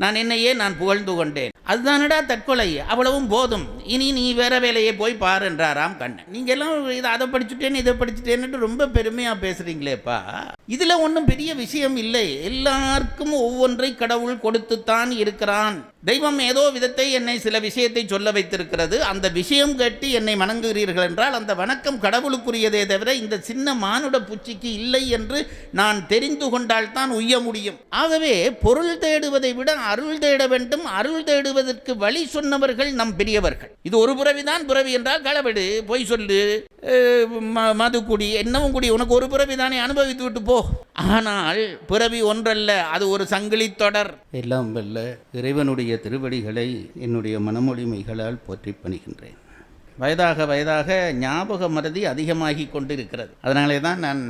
நான் என்னையே நான் புகழ்ந்து கொண்டேன். அதுதானடா தற்கொலை, அவ்வளவும் போதும், இனி நீ வேற வேலையை போய் பாரு என்றாராம் கண்ணன். நீங்க எல்லாம் இதை அதை படிச்சுட்டேன்னு இதை படிச்சுட்டேன்னு ரொம்ப பெருமையா பேசுறீங்களேப்பா. இதுல ஒன்றும் பெரிய விஷயம் இல்லை. எல்லாருக்கும் ஒவ்வொன்றை கடவுள் கொடுத்துத்தான் இருக்கிறான். தெய்வம் ஏதோ விதத்தை என்னை சில விஷயத்தை சொல்ல வைத்திருக்கிறது. அந்த விஷயம் கேட்டு என்னை வணங்குகிறீர்கள் என்றால் அந்த வணக்கம் கடவுளுக்குரியதே தவிர இந்த சின்ன மானுட பூச்சிக்கு இல்லை என்று நான் தெரிந்து கொண்டால்தான் உய்ய முடியும். ஆகவே பொருள் தேடுவதை விட அருள் தேட வேண்டும். அருள் தேடுவதற்கு வழி சொன்னவர்கள் நம் பெரியவர்கள். இது ஒரு புறவிதான். புறவி என்றால் களவெடு, பொய் சொல்லு, மது குடி, என்னவும் குடி, உனக்கு ஒரு புறவி தானே, அனுபவித்து விட்டு போ. ஆனால் பிறவி ஒன்றல்ல, அது ஒரு சங்கிலி தொடர். எல்லாம் வல்ல இறைவனுடைய திருவடிகளை என்னுடைய மனமொழிமைகளால் போற்றி பணிகின்றேன். வயதாக வயதாக ஞாபக மறதி அதிகமாகி கொண்டிருக்கிறது. அதனாலே தான் நான்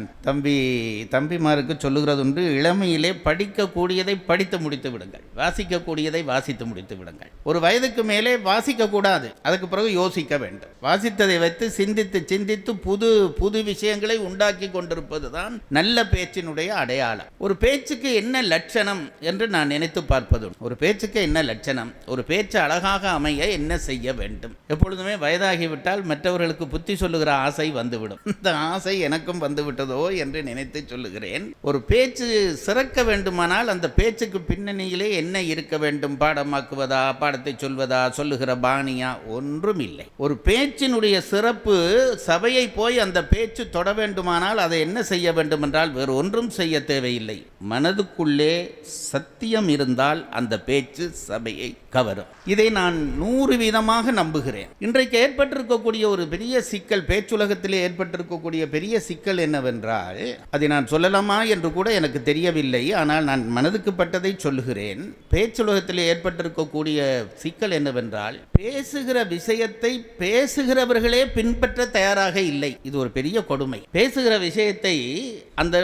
தம்பிமாருக்கு சொல்லுகிறது உண்டு, இளமையிலே படிக்கக்கூடியதை படித்து முடித்து விடுங்கள், வாசிக்கக்கூடியதை வாசித்து முடித்து விடுங்கள். ஒரு வயதுக்கு மேலே வாசிக்கக்கூடாது, அதுக்கு பிறகு யோசிக்க வேண்டும். வாசித்ததை வைத்து சிந்தித்து சிந்தித்து புது புது விஷயங்களை உண்டாக்கி கொண்டிருப்பது தான் நல்ல பேச்சினுடைய அடையாளம். ஒரு பேச்சுக்கு என்ன லட்சணம் என்று நான் நினைத்து பார்ப்பது. ஒரு பேச்சுக்கு என்ன லட்சணம், ஒரு பேச்சு அழகாக அமைய என்ன செய்ய வேண்டும். எப்பொழுதுமே வயதாக விட்டால் மற்றவர்களுக்கு புத்தி சொல்லுகிற ஆசை வந்துவிடும். இந்த ஆசை எனக்கும் வந்துவிட்டதோ என்று நினைத்து சொல்லுகிறேன். ஒரு பேச்சு சிறக்க வேண்டுமானால் அந்த பேச்சுக்கு பின்னணியிலே என்ன இருக்க வேண்டும்? பாடமாக்குவதா, பாடத்தை சொல்வதா, சொல்லுகிற பாணியா? ஒன்றும் இல்லை. ஒரு பேச்சினுடைய சிறப்பு சபையை போய் அந்த பேச்சு தொட வேண்டுமானால் அதை என்ன செய்ய வேண்டும் என்றால் வேறு ஒன்றும் செய்ய தேவையில்லை. மனதுக்குள்ளே சத்தியம் இருந்தால் அந்த பேச்சு சபையை கவரும். இதை நான் 100% நம்புகிறேன். இன்றைக்கு ஏற்பட்டிருக்கக்கூடிய ஒரு பெரிய சிக்கல், பேச்சுலகத்திலே ஏற்பட்டிருக்கக்கூடிய பெரிய சிக்கல் என்னவென்றால், அதை நான் சொல்லலாமா என்று கூட எனக்கு தெரியவில்லை. ஆனால் நான் மனதுக்கு பட்டதை சொல்லுகிறேன். பேச்சுலகத்திலே ஏற்பட்டிருக்கக்கூடிய சிக்கல் என்னவென்றால், பேசுகிற விஷயத்தை பேசுகிறவர்களே பின்பற்ற தயாராக இல்லை. இது ஒரு பெரிய கொடுமை. பேசுகிற விஷயத்தை, அந்த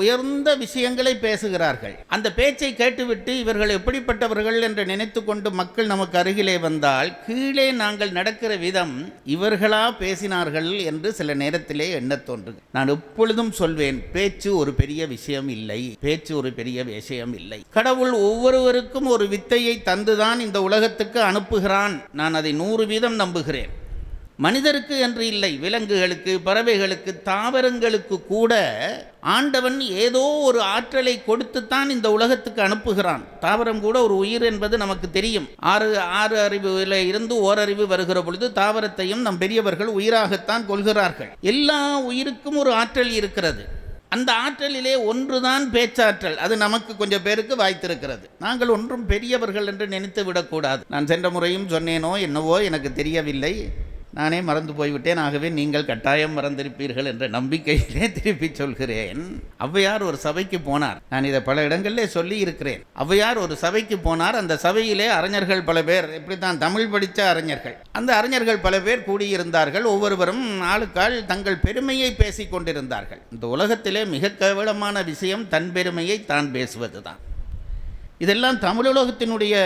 உயர்ந்த விஷயங்களை பேசுகிறார்கள். அந்த பேச்சை கேட்டுவிட்டு இவர்கள் எப்படிப்பட்டவர்கள் என்று நினைத்து கொண்டு மக்கள் நமக்கு அருகிலே வந்தால் கீழே நாங்கள் நடக்கிற விதம் இவர்களா பேசினார்கள் என்று சில நேரத்திலே எண்ணத் தோன்றும். நான் எப்பொழுதும் சொல்வேன், பேச்சு ஒரு பெரிய விஷயம் இல்லை, பேச்சு ஒரு பெரிய விஷயம் இல்லை. கடவுள் ஒவ்வொருவருக்கும் ஒரு வித்தையை தந்துதான் இந்த உலகத்துக்கு அனுப்புகிறான். நான் அதை 100% நம்புகிறேன். மனிதருக்கு என்று இல்லை, விலங்குகளுக்கு, பறவைகளுக்கு, தாவரங்களுக்கு கூட ஆண்டவன் ஏதோ ஒரு ஆற்றலை கொடுத்துத்தான் இந்த உலகத்துக்கு அனுப்புகிறான். தாவரம் கூட ஒரு உயிர் என்பது நமக்கு தெரியும். ஆறு அறிவில் இருந்து ஓரறிவு வருகிற பொழுது தாவரத்தையும் நம் பெரியவர்கள் உயிராகத்தான் கொள்கிறார்கள். எல்லா உயிருக்கும் ஒரு ஆற்றல் இருக்கிறது. அந்த ஆற்றலிலே ஒன்றுதான் பேச்சாற்றல். அது நமக்கு கொஞ்சம் பேருக்கு வாய்த்திருக்கிறது. நாங்கள் ஒன்றும் பெரியவர்கள் என்று நினைத்து விடக்கூடாது. நான் சென்ற முறையும் சொன்னேனோ என்னவோ எனக்கு தெரியவில்லை, நானே மறந்து போய்விட்டேன். ஆகவே நீங்கள் கட்டாயம் மறந்திருப்பீர்கள் என்ற நம்பிக்கையிலே திருப்பி சொல்கிறேன். ஔவையார் ஒரு சபைக்கு போனார். நான் இதை பல இடங்களிலே சொல்லி இருக்கிறேன். ஔவையார் ஒரு சபைக்கு போனார். அந்த சபையிலே அறிஞர்கள் பல பேர், இப்படித்தான் தமிழ் படித்த அறிஞர்கள், அந்த அறிஞர்கள் பல பேர் கூடியிருந்தார்கள். ஒவ்வொருவரும் ஆளுக்கால் தங்கள் பெருமையை பேசிக் கொண்டிருந்தார்கள். இந்த உலகத்திலே மிக கேவலமான விஷயம் தன் பெருமையை தான் பேசுவது தான். இதெல்லாம் தமிழுலகத்தினுடைய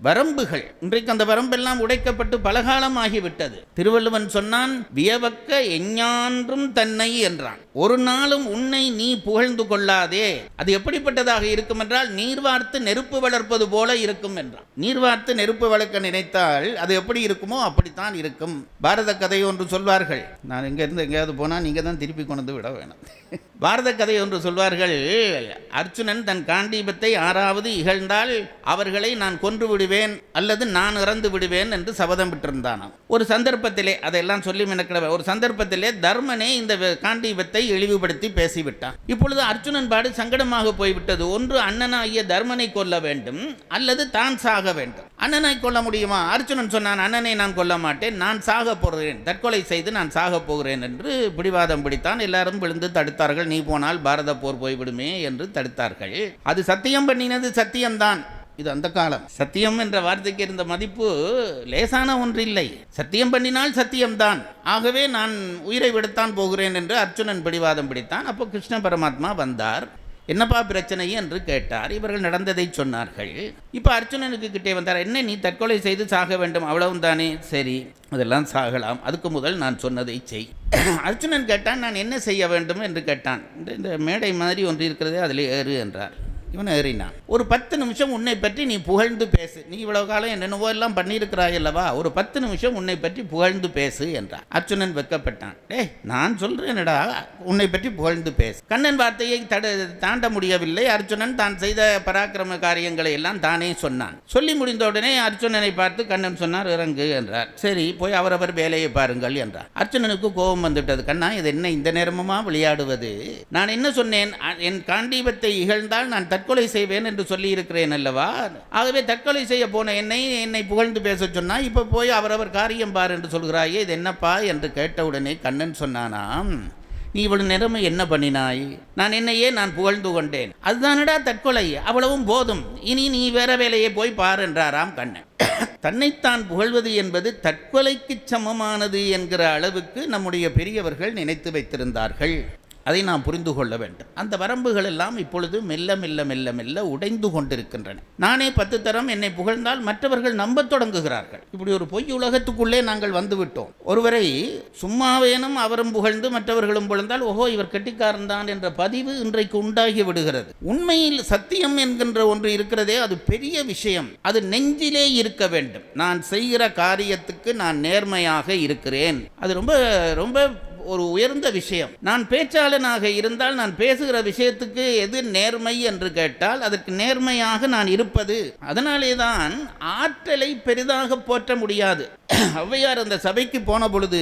வரம்புகள். இன்றைக்கு அந்த வரம்பெல்லாம் உடைக்கப்பட்டு பலகாலம் ஆகிவிட்டது. திருவள்ளுவன் சொன்னான், வியவக்க எஞ்ஞான்றும் தன்னை என்றான். ஒரு நாளும் உன்னை நீ புகழ்ந்து கொள்ளாதே. அது எப்படிப்பட்டதாக இருக்கும் என்றால், நீர் வார்த்து நெருப்பு வளர்ப்பது போல இருக்கும் என்றான். நீர் வார்த்து நெருப்பு வளர்க்க நினைத்தால் அது எப்படி இருக்குமோ அப்படித்தான் இருக்கும். பாரத கதை ஒன்று சொல்வார்கள். நான் எங்கேருந்து எங்கேயாவது போனால் நீங்கள் தான் திருப்பி கொண்டு விட வேணும். பாரத கதை ஒன்று சொல்வார்கள். அர்ச்சுனன் தன் காண்டீபத்தை 6வது இகழ்ந்தால் அவர்களை நான் கொன்று விடுவேன் அல்லது நான் இறந்து விடுவேன் என்று சபதம் விட்டிருந்தானாம். ஒரு சந்தர்ப்பத்திலே, அதெல்லாம் சொல்லி மெனக்கிட, ஒரு சந்தர்ப்பத்திலே தர்மனே இந்த காண்டீபத்தை இழிவுபடுத்தி பேசிவிட்டான். இப்பொழுது அர்ச்சுனன் பாடு சங்கடமாக போய்விட்டது. ஒன்று அண்ணனாகிய தர்மனை கொல்ல வேண்டும் அல்லது தான் சாக வேண்டும். அண்ணனை கொல்ல முடியுமா? அர்ச்சுனன் சொன்னான், அண்ணனை நான் கொல்ல மாட்டேன், நான் சாக போகிறேன், தற்கொலை செய்து நான் சாக போகிறேன் என்று பிடிவாதம் பிடித்தான். எல்லாரும் விழுந்து தடுத்தார்கள். நீ போனால் பாரத போர் போய்விடுமே என்று தடுத்தார்கள். அது சத்தியம் பண்ணினது சத்தியம்தான். இது அந்த காலம். சத்தியம் என்ற வார்த்தைக்கு இருந்த மதிப்பு லேசான ஒன்றில்லை. சத்தியம் பண்ணினால் சத்தியம்தான். ஆகவே நான் உயிரை விடத்தான் போகிறேன் என்று அர்ச்சுனன் பிடிவாதம் பிடித்தான். அப்போ கிருஷ்ண பரமாத்மா வந்தார். என்னப்பா பிரச்சனை என்று கேட்டார். இவர்கள் நடந்ததை சொன்னார்கள். இப்போ அர்ச்சுனனுக்கு கிட்டே வந்தார். என்ன, நீ தற்கொலை செய்து சாக வேண்டும், அவ்வளவும் தானே? சரி, அதெல்லாம் சாகலாம், அதுக்கு முதல் நான் சொன்னதை செய். அர்ச்சுனன் கேட்டான், நான் என்ன செய்ய வேண்டும் என்று கேட்டான். இந்த மேடை மாதிரி ஒன்று இருக்கிறதே, அதில் ஏறு என்றார். இவன் ஏறினான். ஒரு 10 நிமிஷம் உன்னை பற்றி நீ புகழ்ந்து பேசு, நீ இவ்வளவு காலம் என்னென்னவோ எல்லாம் பண்ணியிருக்கிறாய் அல்லவா, ஒரு 10 நிமிஷம் உன்னை பற்றி புகழ்ந்து பேசு என்றான். அர்ஜுனன் வெட்கப்பட்டான். நான் சொல்றேனடா, உன்னை பற்றி புகழ்ந்து பேசு. கண்ணன் வார்த்தையை தாண்ட முடியவில்லை. அர்ஜுனன் தான் செய்த பராக்கிரம காரியங்களை எல்லாம் தானே சொன்னான். சொல்லி முடிந்த உடனே அர்ஜுனனை பார்த்து கண்ணன் சொன்னார், இறங்கு என்றார். சரி, போய் அவரவர் வேலையை பாருங்கள் என்றார். அர்ஜுனனுக்கு கோபம் வந்துவிட்டது. கண்ணா, இது என்ன இந்த நேரமுமா விளையாடுவது? நான் என்ன சொன்னேன்? என் காண்டீபத்தை இகழ்ந்தால் நான் தற்கொலை செய்வேன் என்று சொல்லி இருக்கிறேன் அல்லவா? ஆகவே தற்கொலை செய்ய போன என்னை புகழ்ந்து பேச சொன்னா, இப்ப போய் அவரவர் காரியம் பார் என்று சொல்கிறாயே, இது என்னப்பா என்று கேட்டவுடனே கண்ணன் சொன்னானாம், நீ இவ்வளவு நேரம் என்ன பண்ணினாய்? நான் புகழ்ந்து கொண்டேன். அதுதானடா தற்கொலை, அவ்வளவும் போதும், இனி நீ வேற வேலையை போய் பார் என்றாராம் கண்ணன். தன்னைத்தான் புகழ்வது என்பது தற்கொலைக்கு சமமானது என்கிற அளவுக்கு நம்முடைய பெரியவர்கள் நினைத்து வைத்திருந்தார்கள். அதை நாம் புரிந்து கொள்ள வேண்டும். அந்த வரம்புகள் எல்லாம் இப்பொழுது மெல்ல மெல்ல மெல்ல மெல்ல உடைந்து கொண்டிருக்கின்றன. நானே 10 தரம் என்னை புகழ்ந்தால் மற்றவர்கள் நம்பத் தொடங்குகிறார்கள். இப்படி ஒரு பொய் உலகத்துக்குள்ளே நாங்கள் வந்துவிட்டோம். ஒருவரை சும்மாவேனும் அவரும் புகழ்ந்து மற்றவர்களும் புகழ்ந்தால், ஓஹோ இவர் கெட்டிக்காரன் தான் என்ற பதிவு இன்றைக்கு உண்டாகி விடுகிறது. உண்மையில் சத்தியம் என்கின்ற ஒன்று இருக்கிறதே, அது பெரிய விஷயம். அது நெஞ்சிலே இருக்க வேண்டும். நான் செய்கிற காரியத்துக்கு நான் நேர்மையாக இருக்கிறேன். அது ரொம்ப ரொம்ப ஒரு உயர்ந்த விஷயம். நான் பேச்சாளனாக இருந்தால் நான் பேசுகிற விஷயத்துக்கு எது நேர்மை என்று கேட்டால் அதற்கு நேர்மையாக நான் இருப்பது. அதனாலே தான் ஆற்றலை பெரிதாக போற்ற முடியாது. ஔவையார் அந்த சபைக்கு போன பொழுது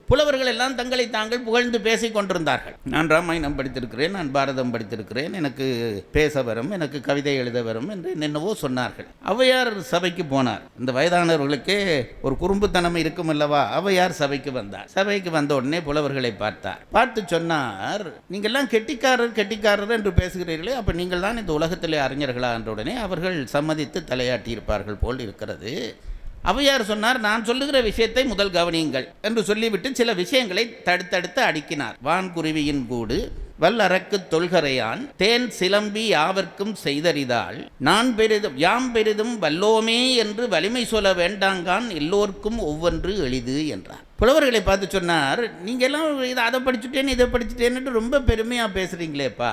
புலவர்கள் எல்லாம் தங்களை தாங்கள் புகழ்ந்து பேசிக் கொண்டிருந்தார்கள். நான் ராமாயணம் படித்திருக்கிறேன், நான் பாரதம் படித்திருக்கிறேன், எனக்கு பேச வரும், எனக்கு கவிதை எழுத வரும் என்று என்னென்னவோ சொன்னார்கள். ஔவையார் சபைக்கு போனார். இந்த வயதானவர்களுக்கே ஒரு குறும்புத்தனம் இருக்கும் அல்லவா? ஔவையார் சபைக்கு வந்தார். சபைக்கு வந்த உடனே புலவர்களை பார்த்து சொன்னார், நீங்கள் எல்லாம் கெட்டிக்காரர் என்று பேசுகிறீர்களே, அப்ப நீங்கள் தான் இந்த உலகத்திலே அறிஞர்களா என்ற உடனே அவர்கள் சம்மதித்து தலையாட்டி இருப்பார்கள் போல் இருக்கிறது. ஔவையார் சொன்னார், நான் சொல்லுகிற விஷயத்தை முதல் கவனியுங்கள் என்று சொல்லிவிட்டு சில விஷயங்களை தடுத்தடுத்து அடுக்கினார். வான்குருவியின் கூடு, வல்லறக்கு தொல்கரையான், தேன் சிலம்பி யாவர்க்கும் செய்தறிதால், யாம் பெரிதும் வல்லோமே என்று வலிமை சொல்ல வேண்டாங்கான், எல்லோருக்கும் ஒவ்வொன்று எளிது என்றார். புலவர்களை பார்த்து சொன்னார், நீங்க எல்லாம் அதை படிச்சுட்டேன்னு இதை படிச்சுட்டேன்னு ரொம்ப பெருமையா பேசுறீங்களேப்பா,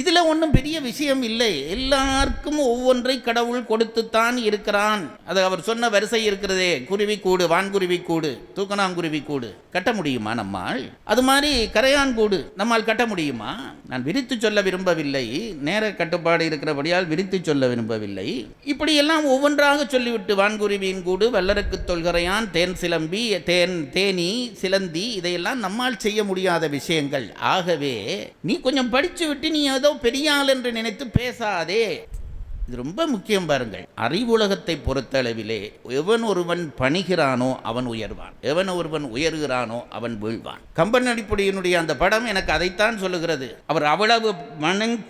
இதுல ஒன்றும் பெரிய விஷயம் இல்லை. எல்லாருக்கும் ஒவ்வொன்றை கடவுள் கொடுத்துத்தான் இருக்கிறான். அது அவர் சொன்ன வரிசை இருக்கிறதே, குருவி கூடு, வான்குருவி கூடு, தூக்கணாங்குருவி கூடு கட்ட முடியுமா நம்மால்? அது மாதிரி கரையான் கூடு நம்மால் கட்ட முடியுமா? நான் விரித்து சொல்ல விரும்பவில்லை, நேர கட்டுப்பாடு இருக்கிறபடியால் விரித்து சொல்ல விரும்பவில்லை. இப்படியெல்லாம் ஒவ்வொன்றாக சொல்லிவிட்டு, வான்குருவியின் கூடு, வல்லருக்கு தொல்கரையான், தேன் சிலம்பி, தேனி சிலந்தி, இதையெல்லாம் நம்மால் செய்ய முடியாத விஷயங்கள். ஆகவே நீ கொஞ்சம் படிச்சு விட்டு நீ ஏதோ பெரிய ஆள் என்று நினைத்து பேசாதே. இது ரொம்ப முக்கியம் பாருங்கள். அறிவுலகத்தை பொறுத்தளவிலே எவன் ஒருவன் பணிகிறானோ அவன் உயர்வான், எவன் ஒருவன் உயர்கிறானோ அவன் வீழ்வான். கம்பன் அடிப்படையினுடைய அந்த படம் எனக்கு அதைத்தான் சொல்லுகிறது. அவர் அவ்வளவு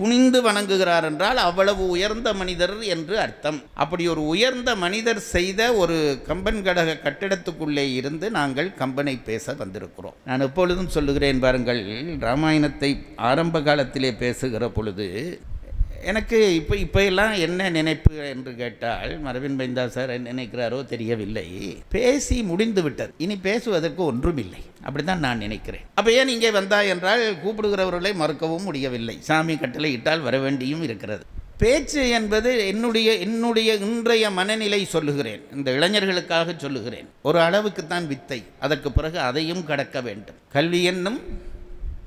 குனிந்து வணங்குகிறார் என்றால் அவ்வளவு உயர்ந்த மனிதர் என்று அர்த்தம். அப்படி ஒரு உயர்ந்த மனிதர் செய்த ஒரு கம்பன் கடக கட்டிடத்துக்குள்ளே இருந்து நாங்கள் கம்பனை பேச வந்திருக்கிறோம். நான் எப்பொழுதும் சொல்லுகிறேன் பாருங்கள், ராமாயணத்தை ஆரம்ப காலத்திலே பேசுகிற பொழுது எனக்கு இப்போ எல்லாம் என்ன நினைப்பு என்று கேட்டால், மரவின் பைந்தா சார் என்ன நினைக்கிறாரோ தெரியவில்லை, பேசி முடிந்து விட்டது, இனி பேசுவதற்கு ஒன்றும் இல்லை, அப்படித்தான் நான் நினைக்கிறேன். அப்போ ஏன் இங்கே வந்தா என்றால் கூப்பிடுகிறவர்களை மறுக்கவும் முடியவில்லை, சாமி கட்டளை இட்டால் வர வேண்டியும் இருக்கிறது. பேச்சு என்பது என்னுடைய இன்றைய மனநிலை சொல்லுகிறேன், இந்த இளைஞர்களுக்காக சொல்லுகிறேன், ஒரு அளவுக்குத்தான் வித்தை, அதற்கு பிறகு அதையும் கடக்க வேண்டும். கல்வி என்னும்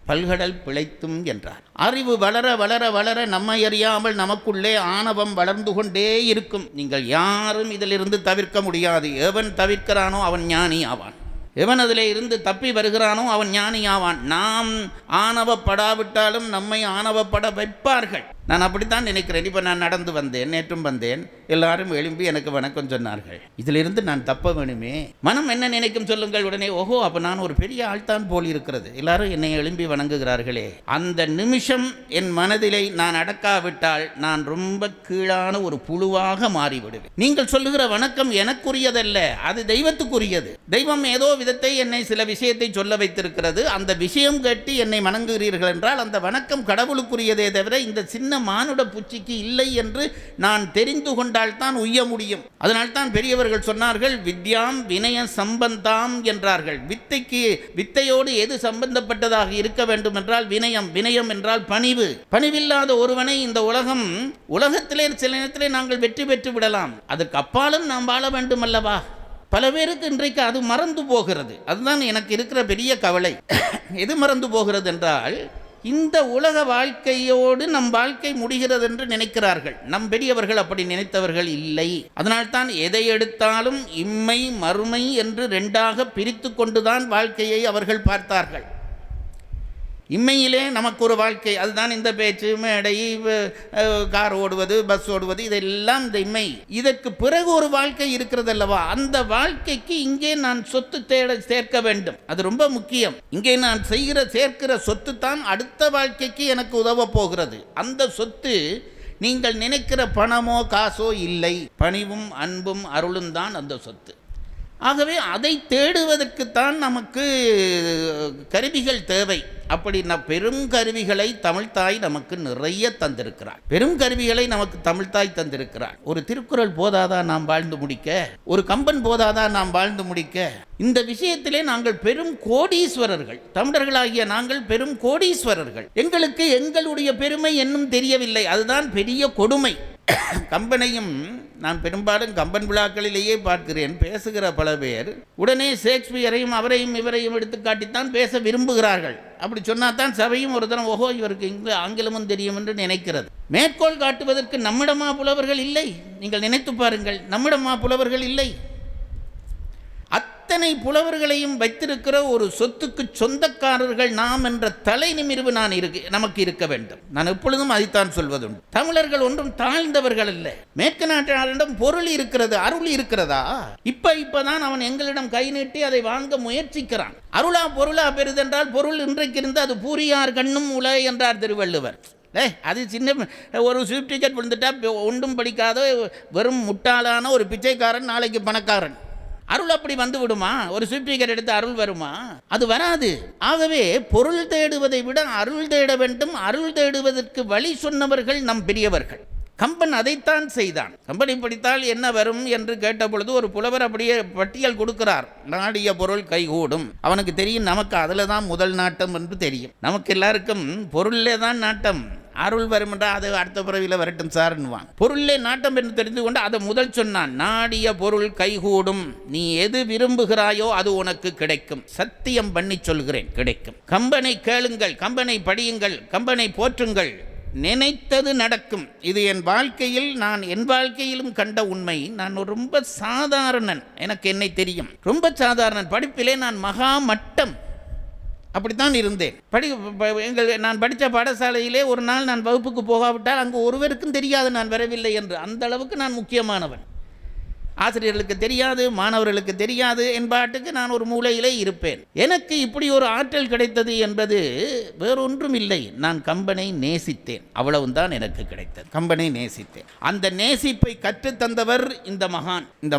பல்கடல் பிழைத்தும் என்றார். அறிவு வளர வளர வளர நம்மை அறியாமல் நமக்குள்ளே ஆணவம் வளர்ந்து கொண்டே இருக்கும். நீங்கள் யாரும் இதிலிருந்து தவிர்க்க முடியாது. எவன் தவிர்க்கிறானோ அவன் ஞானி ஆவான், எவன் அதில் இருந்து தப்பி வருகிறானோ அவன் ஞானி ஆவான். நாம் ஆணவப்படாவிட்டாலும் நம்மை ஆணவப்பட வைப்பார்கள். நான் அப்படித்தான் நினைக்கிறேன். இப்போ நான் நடந்து வந்தேன், நேற்றும் வந்தேன், எல்லாரும் எழும்பி எனக்கு வணக்கம் சொன்னார்கள். இதிலிருந்து நான் தப்ப வேணுமே. மனம் என்ன நினைக்கும் சொல்லுங்கள். உடனே ஓஹோ, அப்போ நான் ஒரு பெரிய ஆள்தான் போல் இருக்கிறது, எல்லாரும் என்னை எழும்பி வணங்குகிறார்களே. அந்த நிமிஷம் என் மனதிலே நான் அடக்காவிட்டால் நான் ரொம்ப கீழான ஒரு புழுவாக மாறிவிடுவேன். நீங்கள் சொல்லுகிற வணக்கம் எனக்குரியதல்ல, அது தெய்வத்துக்குரியது. தெய்வம் ஏதோ விதத்தை என்னை சில விஷயத்தை சொல்ல வைத்திருக்கிறது. அந்த விஷயம் கேட்டு என்னை வணங்குகிறீர்கள் என்றால் அந்த வணக்கம் கடவுளுக்குரியதே தவிர இந்த சின்ன மானுட புச்சிக்கு இல்லை என்று நான் தெரிந்து கொண்டால்தான் உய்ய முடியும். அதனால்தான் பெரியவர்கள் சொன்னார்கள், வித்யாம் வினய சம்பந்தாம் என்றார்கள். வித்தையோடு எது சம்பந்தப்பட்டதாக இருக்க வேண்டும் என்றால் வினயம். வினயம் என்றால் பணிவு. பணிவில்லாத ஒருவனை இந்த உலகத்திலே சில நேரத்திலே நாங்கள் வெற்றி பெற்று விடலாம், அதற்கு அப்பாலும் நாம் வாழ வேண்டும் அல்லவா? பல பேருக்கு இன்றைக்கு அது மறந்து போகிறது. அதுதான் எனக்கு இருக்கிற பெரிய கவலை. எது மறந்து போகிறது என்றால், இந்த உலக வாழ்க்கையோடு நம் வாழ்க்கை முடிகிறது என்று நினைக்கிறார்கள். நம் பெரியவர்கள் அப்படி நினைத்தவர்கள் இல்லை. அதனால்தான் எதை எடுத்தாலும் இம்மை மறுமை என்று ரெண்டாக பிரித்து கொண்டுதான் வாழ்க்கையை அவர்கள் பார்த்தார்கள். இம்மையிலே நமக்கு ஒரு வாழ்க்கை, அதுதான் இந்த பேச்சு, மேடை, கார் ஓடுவது, பஸ் ஓடுவது, இதெல்லாம் இந்த இம்மை. இதற்கு பிறகு ஒரு வாழ்க்கை இருக்கிறது அல்லவா? அந்த வாழ்க்கைக்கு இங்கே நான் சொத்து சேர்க்க வேண்டும். அது ரொம்ப முக்கியம். இங்கே நான் சேர்க்கிற சொத்து தான் அடுத்த வாழ்க்கைக்கு எனக்கு உதவ போகிறது. அந்த சொத்து நீங்கள் நினைக்கிற பணமோ காசோ இல்லை. பணிவும் அன்பும் அருளும் தான் அந்த சொத்து. ஆகவே அதை தேடுவதற்குத்தான் நமக்கு கருவிகள் தேவை. அப்படி பெரும் கருவிகளை தமிழ்த்தாய் நமக்கு நிறைய தந்திருக்கிறார். பெரும் கருவிகளை நமக்கு தமிழ்த்தாய் தந்திருக்கிறார். ஒரு திருக்குறள் போதாதா நாம் வாழ்ந்து முடிக்க? ஒரு கம்பன் போதாதா நாம் வாழ்ந்து முடிக்க? இந்த விஷயத்திலே நாங்கள் பெரும் கோடீஸ்வரர்கள். தமிழர்களாகிய நாங்கள் பெரும் கோடீஸ்வரர்கள். எங்களுக்கு எங்களுடைய பெருமை என்னும் தெரியவில்லை. அதுதான் பெரிய கொடுமை. கம்பனையும் நான் பெரும்பாலும் கம்பன் விழாக்களிலேயே பார்க்கிறேன். பேசுகிற பல பேர் உடனே ஷேக்ஸ்பியரையும் அவரையும் இவரையும் எடுத்துக்காட்டித்தான் பேச விரும்புகிறார்கள். அப்படி சொன்னாதான் சபையும் ஒரு தரம் ஓஹோ இவருக்கு ஆங்கிலமும் தெரியும் என்று நினைக்கிறது. மேற்கோள் காட்டுவதற்கு நம்மிடமா புலவர்கள் இல்லை? நீங்கள் நினைத்து பாருங்கள், நம்மிடமா புலவர்கள் இல்லை? அத்தனை புலவர்களையும் வைத்திருக்கிற ஒரு சொத்துக்கு சொந்தக்காரர்கள் நாம் என்ற தலை நிமிர்வு நமக்கு இருக்க வேண்டும். நான் எப்பொழுதும் அதைத்தான் சொல்வதுண்டு. தமிழர்கள் ஒன்றும் தாழ்ந்தவர்கள் அல்ல. மேற்கு நாட்டினரிடம் பொருள் இருக்கிறது, அருள் இருக்கிறதா? இப்பதான் அவன் எங்களிடம் கை நீட்டி அதை வாங்க முயற்சிக்கிறான். அருளா பொருளா பெரிதென்றால் பொருள் இன்றைக்கு இருந்து அது பூரியார் கண்ணும் உல என்றார் திருவள்ளுவர். அது சின்ன ஒரு ஸ்வீப் டிக்கெட் விழுந்துட்டா ஒன்றும் படிக்காத வெறும் முட்டாளான ஒரு பிச்சைக்காரன் நாளைக்கு பணக்காரன். அருள் அப்படி வந்து விடுமா? ஒரு சர்டிஃபிகேட் எடுத்து அருள் வருமா? அது வராது. ஆகவே பொருள் தேடுவதை விட அருள் தேட வேண்டும். அருள் தேடுவதற்கு வழி சொன்னவர்கள் நம் பெரியவர்கள். கம்பன் அதைத்தான் செய்தான். கம்பனை படித்தால் என்ன வரும் என்று கேட்டபொழுது ஒரு புலவர் அப்படியே பட்டியல் கொடுக்கிறார். நாடிய பொருள் கைகூடும். அவனுக்கு தெரியும் நமக்கு அதில் தான் முதல் நாட்டம் என்று தெரியும். நமக்கு எல்லாருக்கும் பொருளே தான் நாட்டம். அருள் வரும் என்றால் அது அடுத்த பிறவியில் வரட்டும் சார்ன்னுவான். பொருளே நாட்டம் என்று தெரிந்து கொண்டு அதை முதல் சொன்னான். நாடிய பொருள் கைகூடும். நீ எது விரும்புகிறாயோ அது உனக்கு கிடைக்கும். சத்தியம் பண்ணி சொல்கிறேன், கிடைக்கும். கம்பனை கேளுங்கள், கம்பனை படியுங்கள், கம்பனை போற்றுங்கள், நினைத்தது நடக்கும். இது என் வாழ்க்கையிலும் கண்ட உண்மை. நான் ரொம்ப சாதாரணன். எனக்கு என்னை தெரியும், ரொம்ப சாதாரணன். படிப்பிலே நான் மகா மட்டம். அப்படித்தான் இருந்தேன். நான் படித்த பாடசாலையிலே ஒரு நாள் நான் வகுப்புக்கு போகாவிட்டால் அங்கு ஒருவருக்கும் தெரியாது நான் வரவில்லை என்று. அந்த அளவுக்கு நான் முக்கியமானவன். ஆசிரியர்களுக்கு தெரியாது, மாணவர்களுக்கு தெரியாது என்பாட்டுக்கு நான் ஒரு மூலையிலே இருப்பேன். எனக்கு இப்படி ஒரு ஆற்றல் கிடைத்தது என்பது வேறொன்றும் இல்லை. நான் கம்பனை நேசித்தேன், அவ்வளவுதான் எனக்கு கிடைத்தது. கம்பனை நேசித்தேன். அந்த நேசிப்பை கற்றுத்தந்தவர் இந்த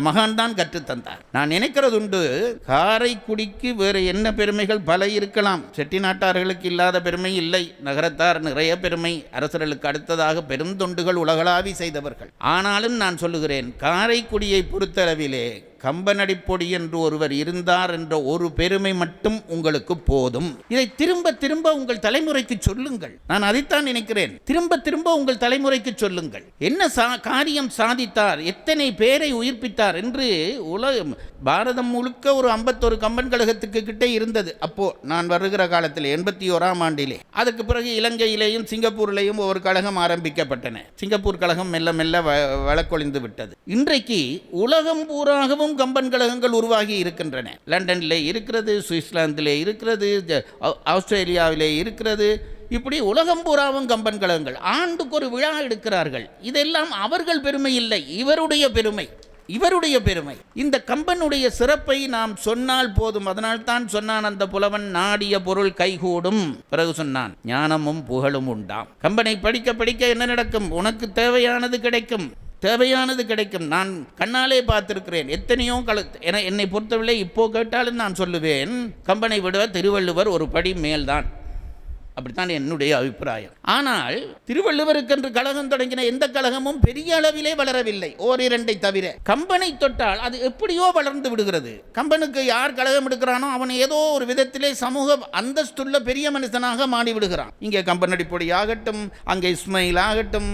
மகான் தான் கற்றுத்தந்தார். நான் நினைக்கிறது உண்டு, காரைக்குடிக்கு வேறு என்ன பெருமைகள் பல இருக்கலாம். செட்டிநாட்டார்களுக்கு இல்லாத பெருமை இல்லை. நகரத்தார் நிறைய பெருமை. அரசர்களுக்கு அடுத்ததாக பெருந்தொண்டுகள் உலகளாவி செய்தவர்கள். ஆனாலும் நான் சொல்லுகிறேன், காரைக்குடியை பொறுத்தளவிலே கம்பனடிப்பொடி என்று ஒருவர் இருந்தார் என்ற ஒரு பெருமை மட்டும் உங்களுக்கு போதும். இதை திரும்ப திரும்ப உங்கள் தலைமுறைக்கு சொல்லுங்கள். நான் அதைத்தான் நினைக்கிறேன். திரும்ப திரும்ப உங்கள் தலைமுறைக்கு சொல்லுங்கள். என்ன காரியம் சாதித்தார், எத்தனை பேரை உயிர்ப்பித்தார் என்று. பாரதம் முழுக்க ஒரு 51 கம்பன் கழகத்துக்கு கிட்டே இருந்தது. அப்போ நான் வருகிற காலத்தில் 81ஆம் ஆண்டிலே. அதுக்கு பிறகு இலங்கையிலேயும் சிங்கப்பூரிலேயும் ஒரு கழகம் ஆரம்பிக்கப்பட்டன. சிங்கப்பூர் கழகம் மெல்ல மெல்ல வழக்கொழிந்து விட்டது. இன்றைக்கு உலகம் பூராகவும் கம்பன் கழகங்கள் உருவாகி இருக்கின்றன. லண்டனிலே இருக்கிறது, சுவிட்சர்லாந்திலே இருக்கிறது, ஆஸ்திரேலியாவிலே இருக்கிறது. இப்படி உலகம் பூராவும் கம்பன் கழகங்கள். ஆண்டுக்கு ஒரு விழா எடுக்கிறார்கள். இதெல்லாம் அவர்கள் பெருமை இல்லை, இவருடைய பெருமை. இந்த கம்பனுடைய சிறப்பை நாம் சொன்னால் போதும். அதனால் தான் சொன்னான் அந்த புலவன், நாடிய பொருள் கைகூடும். பிறகு சொன்னான், ஞானமும் புகழும் உண்டாம். கம்பனை படிக்க படிக்க என்ன நடக்கும்? உனக்கு தேவையானது கிடைக்கும். நான் கண்ணாலே பார்த்திருக்கிறேன். எத்தனையோ என்னை பொறுத்தவரை இப்போ கேட்டாலும் நான் சொல்லுவேன், கம்பனை விட திருவள்ளுவர் ஒரு படி மேல்தான். அப்படித்தான் என்னுடைய அபிப்பிராயம். ஆனால் திருவள்ளுவருக்கென்று கழகம் தொடங்கின எந்த கழகமும் பெரிய அளவிலே வளரவில்லை, ஓரிரண்டை தவிர. கம்பனை தொட்டால் அது எப்படியோ வளர்ந்து விடுகிறது. கம்பனுக்கு யார் கழகம் எடுக்கிறானோ அவன் ஏதோ ஒரு விதத்திலே சமூக அந்தஸ்துள்ள பெரிய மனுஷனாக மாறி விடுகிறான். இங்கே கம்பனடி பொடி ஆகட்டும், அங்கே இஸ்மாயில் ஆகட்டும்,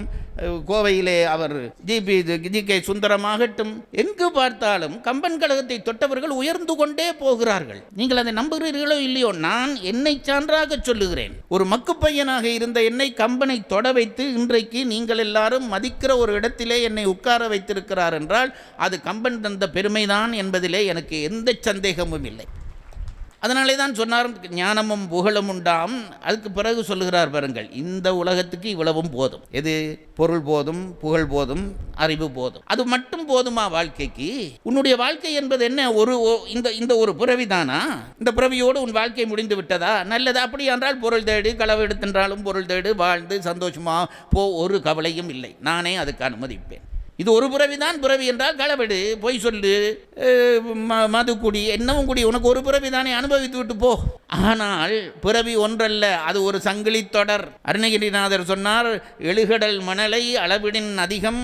கோவையிலே அவர் ஜி.கே. சுந்தரமாகட்டும், எங்கு பார்த்தாலும் கம்பன் கழகத்தை தொட்டவர்கள் உயர்ந்து கொண்டே போகிறார்கள். நீங்கள் அதை நம்புகிறீர்களோ இல்லையோ, நான் என்னை சான்றாக சொல்லுகிறேன். ஒரு மக்கு பையனாக இருந்த என்னை கம்பனை தொட வைத்து இன்றைக்கு நீங்கள் எல்லாரும் மதிக்கிற ஒரு இடத்திலே என்னை உட்கார வைத்திருக்கிறார் என்றால் அது கம்பன் தந்த பெருமைதான் என்பதிலே எனக்கு எந்த சந்தேகமும் இல்லை. அதனாலே தான் சொன்னார் ஞானமும் புகழும் உண்டாம். அதுக்கு பிறகு சொல்லுகிறார் பாருங்கள், இந்த உலகத்துக்கு இவ்வளவும் போதும். எது? பொருள் போதும், புகழ் போதும், அறிவு போதும். அது மட்டும் போதுமா வாழ்க்கைக்கு? உன்னுடைய வாழ்க்கை என்பது என்ன? இந்த ஒரு பிறவிதானா? இந்த பிறவியோடு உன் வாழ்க்கை முடிந்து விட்டதா? நல்லது. அப்படி என்றால் பொருள் தேடு, களவு எடுத்தென்றாலும் பொருள் தேடு, வாழ்ந்து சந்தோஷமா போ, ஒரு கவலையும் இல்லை. நானே அதுக்கு அனுமதிப்பேன். இது ஒரு பிறவிதான். பிறவி என்றால் களவெடு, பொய் சொல்லு, மது குடி, என்னவும் குடி, உனக்கு ஒரு பிறவி தானே, அனுபவித்து விட்டு போ. ஆனால் பிறவி ஒன்றல்ல, அது ஒரு சங்கிலி தொடர். அருணகிரிநாதர் சொன்னார், எழுகடல் மணலை அளவிடின் அதிகம்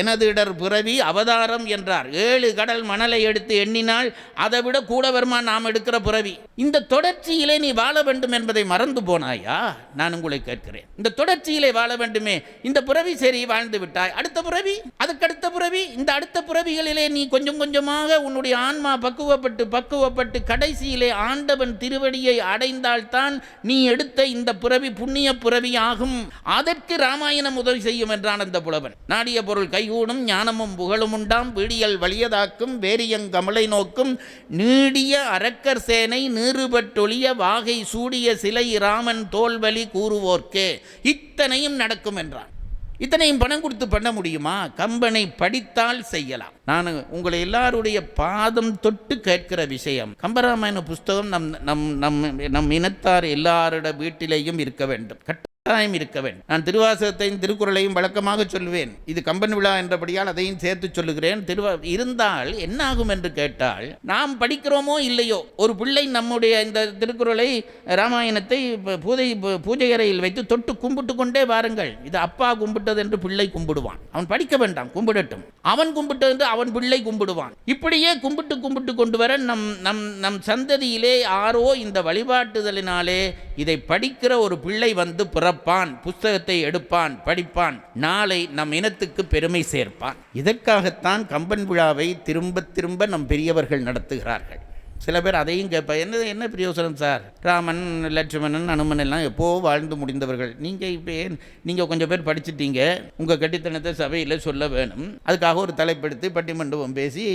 எனது இடர் பிறவி அவதாரம் என்றார். 7 கடல் மணலை எடுத்து எண்ணினால் அதை விட கூட வருமா நாம் எடுக்கிற பிறவி. இந்த தொடர்ச்சியிலே நீ வாழ வேண்டும் என்பதை மறந்து போனாயா? நான் உங்களை கேட்கிறேன். இந்த தொடர்ச்சியிலே வாழ வேண்டுமே. இந்த பிறவி சரி, வாழ்ந்து விட்டாய். அடுத்த பிறவி, அதுக்கடுத்த பிறவி, இந்த அடுத்த பிறவிகளிலே நீ கொஞ்சம் கொஞ்சமாக உன்னுடைய ஆன்மா பக்குவப்பட்டு கடைசியிலே ஆண்டவன் திருவடியை அடைந்தால்தான் நீ எடுத்த இந்த பிறவி புண்ணிய பிறவி ஆகும். அதற்கு ராமாயணம் உதவி செய்யும் என்றான் அந்த புலவன். நாடிய பொருள் கைகூடும், ஞானமும் புகழும் உண்டாம், வீடியல் வலியதாக்கும், வேரியங்கமலை நோக்கும், நீடிய அரக்கர் சேனை நீறுபட்டொழிய வாகை சூடிய சிலை ராமன் தோல்வலி கூறுவோர்க்கே. இத்தனையும் நடக்கும் என்றான். இத்தனையும் பணம் கொடுத்து பண்ண முடியுமா? கம்பனை படித்தால் செய்யலாம். நான் உங்களை எல்லாருடைய பாதம் தொட்டு கேட்கிற விஷயம், கம்பராமாயண புஸ்தகம் நம் இனத்தார் எல்லாரோட வீட்டிலேயும் இருக்க வேண்டும், கட்டாயம் இருக்க வேண்டும். நான் திருவாசகத்தையும் திருக்குறளையும் வழக்கமாக சொல்லுவேன். இது கம்பன் விழா என்றபடியால் அதையும் சேர்த்து சொல்லுகிறேன். இருந்தால் என்ன ஆகும் என்று கேட்டால், நாம் படிக்கிறோமோ இல்லையோ, ஒரு பிள்ளை நம்முடைய இந்த திருக்குறளை ராமாயணத்தை பூஜை அறையில் வைத்து தொட்டு கும்பிட்டு கொண்டே வாருங்கள். இது அப்பா கும்பிட்டது என்று பிள்ளை கும்பிடுவான். அவன் படிக்க வேண்டாம், கும்பிடட்டும். அவன் கும்பிட்டது என்று அவன் பிள்ளை கும்பிடுவான். இப்படியே கும்பிட்டு கொண்டு வர நம் சந்ததியிலே யாரோ இந்த வழிபாட்டுதலினாலே இதை படிக்கிற ஒரு பிள்ளை வந்து பிறப்பான், புஸ்தகத்தை எடுப்பான், படிப்பான், நாளை நம் இனத்துக்கு பெருமை சேர்ப்பான். இதற்காகத்தான் கம்பன் விழாவை திரும்ப திரும்ப நம் பெரியவர்கள் நடத்துகிறார்கள். சில பேர் அதையும் கேட்பா, என்ன பிரயோசனம் சார்? ராமன், லட்சுமணன், அனுமன் எல்லாம் எப்போ வாழ்ந்து முடிந்தவர்கள். நீங்கள் கொஞ்சம் பேர் படிச்சுட்டீங்க, உங்கள் கட்டித்தனத்தை சபையில் சொல்ல வேணும், அதுக்காக ஒரு தலைப்படுத்தி பட்டிமண்டபம் பேசி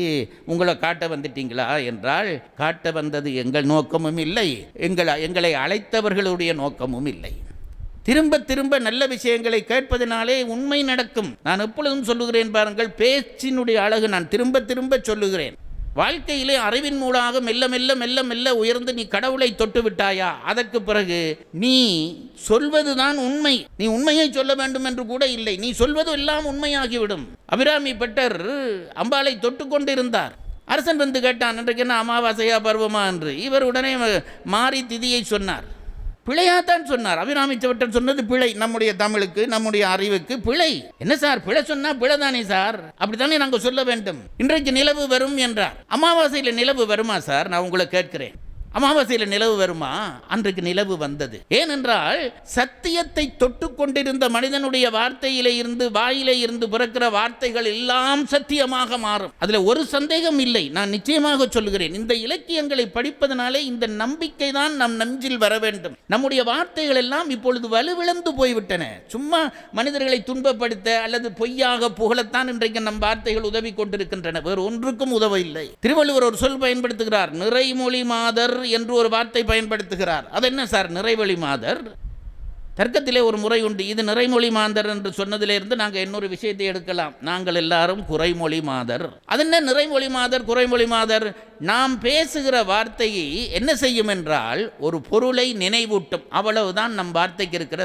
உங்களை காட்ட வந்துட்டீங்களா என்றால், காட்ட வந்தது எங்கள் நோக்கமும் இல்லை, எங்களை அழைத்தவர்களுடைய நோக்கமும் இல்லை. திரும்ப திரும்ப நல்ல விஷயங்களை கேட்பதனாலே உண்மை நடக்கும். நான் எப்பொழுதும் சொல்லுகிறேன் பாருங்கள், பேச்சினுடைய அழகு. நான் திரும்ப திரும்ப சொல்லுகிறேன், வாழ்க்கையிலே அறிவின் மூலமாக மெல்ல மெல்ல மெல்ல மெல்ல உயர்ந்து நீ கடவுளை தொட்டு விட்டாயா, அதற்கு பிறகு நீ சொல்வதுதான் உண்மை. நீ உண்மையை சொல்ல வேண்டும் என்று கூட இல்லை, நீ சொல்வது எல்லாம் உண்மையாகிவிடும். அபிராமி பட்டர் அம்பாளை தொட்டு கொண்டிருந்தார். அரசன் வந்து கேட்டான், இன்றைக்கு என்ன அமாவாசையா பருவமா என்று. இவர் உடனே மாறி திதியை சொன்னார். பிழையாத்தான் சொன்னார். அபிராமி பட்டர் சொன்னது பிழை. நம்முடைய தமிழுக்கு, நம்முடைய அறிவுக்கு பிழை. என்ன சார், பிழை சொன்னா பிழை தானே சார், அப்படித்தானே நாங்கள் சொல்ல வேண்டும். இன்றைக்கு நிலவு வரும் என்றார். அமாவாசையில் நிலவு வருமா சார்? நான் உங்களை கேட்கிறேன், அமாவாசையில் நிலவு வருமா? அன்றைக்கு நிலவு வந்தது. ஏனென்றால் சத்தியத்தை தொட்டு கொண்டிருந்த மனிதனுடைய வார்த்தையிலே இருந்து, வாயிலே இருந்து பிறக்கிற வார்த்தைகள் எல்லாம் சத்தியமாக மாறும். அதில் ஒரு சந்தேகம் இல்லை. நான் நிச்சயமாக சொல்லுகிறேன், இந்த இலக்கியங்களை படிப்பதனாலே இந்த நம்பிக்கை தான் நம் நெஞ்சில் வர வேண்டும். நம்முடைய வார்த்தைகள் எல்லாம் இப்பொழுது வலுவிழந்து போய்விட்டன. சும்மா மனிதர்களை துன்பப்படுத்த அல்லது பொய்யாக புகழத்தான் இன்றைக்கு நம் வார்த்தைகள் உதவி கொண்டிருக்கின்றன, வேறு ஒன்றுக்கும் உதவவில்லை. திருவள்ளுவர் ஒரு சொல் பயன்படுத்துகிறார், நிறைமொழி மாதர் என்று ஒரு வார்த்தை பயன்படுத்துகிறார். அது என்ன சார் நிறைவழி மாதர்? தர்க்கத்திலே ஒரு முறை உண்டு. இது நிறைமொழி மாந்தர் என்று சொன்னதிலிருந்து நாங்கள் இன்னொரு விஷயத்தை எடுக்கலாம். நாங்கள் எல்லாரும் குறைமொழி மாதர். அது என்ன நிறைமொழி மாதர் குறைமொழி மாதர்? நாம் பேசுகிற வார்த்தையை என்ன செய்யும் என்றால் ஒரு பொருளை நினைவூட்டும். அவ்வளவுதான் நம் வார்த்தைக்கு இருக்கிற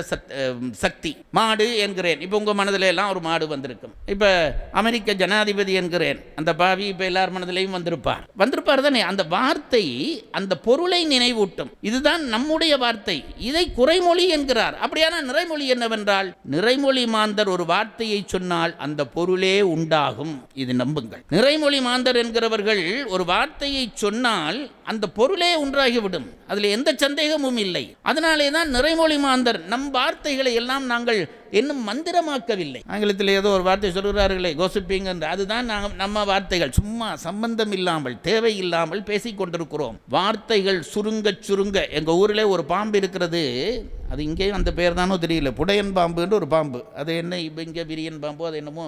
சக்தி. மாடு என்கிறேன், இப்போ உங்கள் மனதில் எல்லாம் ஒரு மாடு வந்திருக்கும். இப்போ அமெரிக்க ஜனாதிபதி என்கிறேன், அந்த பாவி இப்போ எல்லார் மனதிலையும் வந்திருப்பார் தானே. அந்த வார்த்தை அந்த பொருளை நினைவூட்டும். இதுதான் நம்முடைய வார்த்தை. இதை குறைமொழி என்கிறார். அப்படியான நிறைமொழி என்னவென்றால், நிறைமொழி மாந்தர் ஒரு வார்த்தையை சொன்னால் அந்த பொருளே உண்டாகும். இது நம்புங்கள். நிறைமொழி மாந்தர் என்கிறவர்கள் ஒரு வார்த்தையை சொன்னால் அந்த பொருளே ஒன்றாகிவிடும். அதில் எந்த சந்தேகமும் இல்லை. அதனாலே தான் நிறைமொழி மாந்தர். நம் வார்த்தைகளை எல்லாம் நாங்கள் இன்னும் மந்திரமாக்கவில்லை. ஆங்கிலத்தில் ஏதோ ஒரு வார்த்தை சொல்கிறார்களே, கோசிப்பிங் என்று. அதுதான் நம்ம வார்த்தைகள். சும்மா சம்பந்தம் இல்லாமல் தேவையில்லாமல் பேசிக் கொண்டிருக்கிறோம். வார்த்தைகள் சுருங்க சுருங்க. எங்கள் ஊரில் ஒரு பாம்பு இருக்கிறது. அது இங்கேயும் அந்த பேர் தானோ தெரியல, புடையன் பாம்புன்ற ஒரு பாம்பு. அது என்ன இப்போ இங்கே விரியன் பாம்பு, அது என்னமோ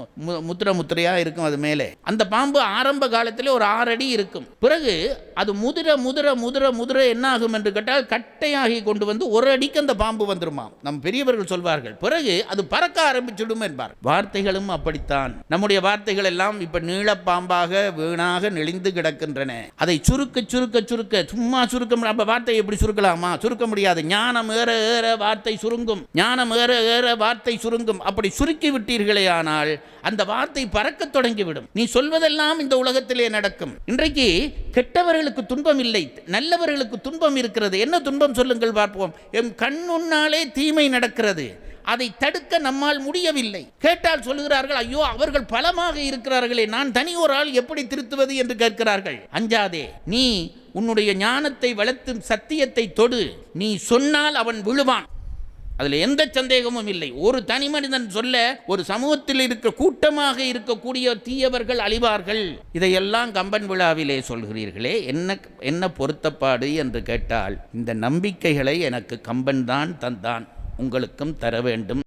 முத்திரையாக இருக்கும். அது மேலே அந்த பாம்பு ஆரம்ப காலத்தில் ஒரு 6 அடி இருக்கும். பிறகு அது முதிர முதிர முதிர முதிர என்ன ஆகும் என்று கேட்டால் கட்டையாகி கொண்டு வந்து 1 அடிக்கு அந்த பாம்பு வந்துருமா. நம் பெரியவர்கள் சொல்வார்கள். பிறகு அது பறக்க ஆரம்பிச்சுடும் என்பார். வார்த்தைகளும் அப்படித்தான். நம்முடைய வார்த்தைகள் எல்லாம் இப்ப நீளப்பாம்பாக வீணாக நெளிந்து கிடக்கின்றன. அதை சுருக்க சுருக்க சுருக்க சும்மா சுருக்க. அப்ப வார்த்தை எப்படி சுருக்கலாமா? சுருக்க முடியாது. ஞானம் ஏற ஏற வார்த்தை சுருங்கும். ஞானம் ஏற ஏற வார்த்தை சுருங்கும். அப்படி சுருக்கி விட்டீர்களே ஆனால் அந்த வார்த்தை பறக்க தொடங்கிவிடும். நீ சொல்வதெல்லாம் இந்த உலகத்திலே நடக்கும். இன்றைக்கு கெட்டவர்களுக்கு துன்பம் இல்லை, நல்லவர்களுக்கு துன்பம் இருக்கிறது. என்ன துன்பம் சொல்லுங்கள் பார்ப்போம். எம் கண்ணுன்னாலே தீமை நடக்கிறது. அதை தடுக்க நம்மால் முடியவில்லை. கேட்டால் சொல்லுகிறார்கள், ஐயோ அவர்கள் பலமாக இருக்கிறார்களே, நான் தனி ஒரு ஆள் எப்படி திருத்துவது என்று கேட்கிறார்கள். அஞ்சாதே. நீ உன்னுடைய ஞானத்தை வளர்த்தும் சத்தியத்தை தொடு. நீ சொன்னால் அவன் விழுவான். அதில் எந்த சந்தேகமும் இல்லை. ஒரு தனி மனிதன் சொல்ல ஒரு சமூகத்தில் இருக்க கூட்டமாக இருக்கக்கூடிய தீயவர்கள் அழிவார்கள். இதையெல்லாம் கம்பன் விழாவிலே சொல்கிறீர்களே, என்ன பொருத்தப்பாடு என்று கேட்டால், இந்த நம்பிக்கைகளை எனக்கு கம்பன் தான் தந்தான், உங்களுக்கும் தர வேண்டும்.